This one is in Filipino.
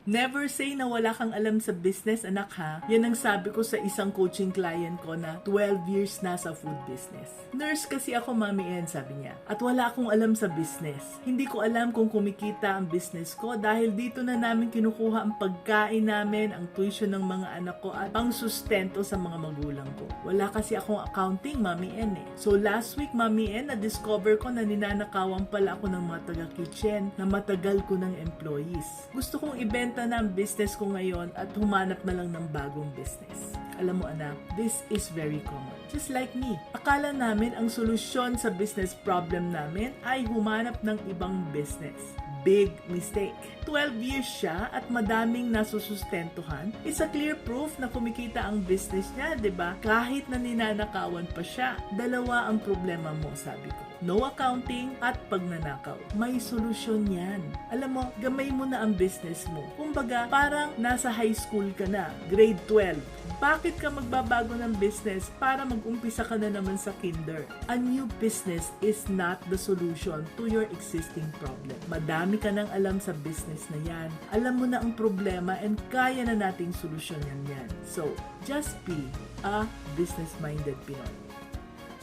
Never say na wala kang alam sa business, anak ha. Yan ang sabi ko sa isang coaching client ko na 12 years na sa food business. Nurse kasi ako, Mami En, sabi niya. At wala akong alam sa business. Hindi ko alam kung kumikita ang business ko dahil dito na namin kinukuha ang pagkain namin, ang tuition ng mga anak ko at pang sustento sa mga magulang ko. Wala kasi akong accounting, Mami En eh. So last week, Mami En, na-discover ko na ninanakawan pala ako ng mga taga-kitchen na matagal ko ng employees. Gusto kong ibenta na ang business ko ngayon at humanap na lang ng bagong business. Alam mo anak, this is very common. Just like me. Akala namin ang solusyon sa business problem namin ay humanap ng ibang business. Big mistake. 12 years siya at madaming nasusustentuhan. It's a clear proof na kumikita ang business niya, 'di ba? Kahit na ninanakawan pa siya. Dalawa ang problema mo, sabi ko. No accounting at pagnanakaw. May solusyon yan. Alam mo, gamay mo na ang business mo. Kumbaga, parang nasa high school ka na, grade 12. Bakit ka magbabago ng business para mag-umpisa ka na naman sa kinder? A new business is not the solution to your existing problem. Madami ka nang alam sa business na yan. Alam mo na ang problema and kaya na nating solusyonan yan. So, just be a business-minded Pinoy.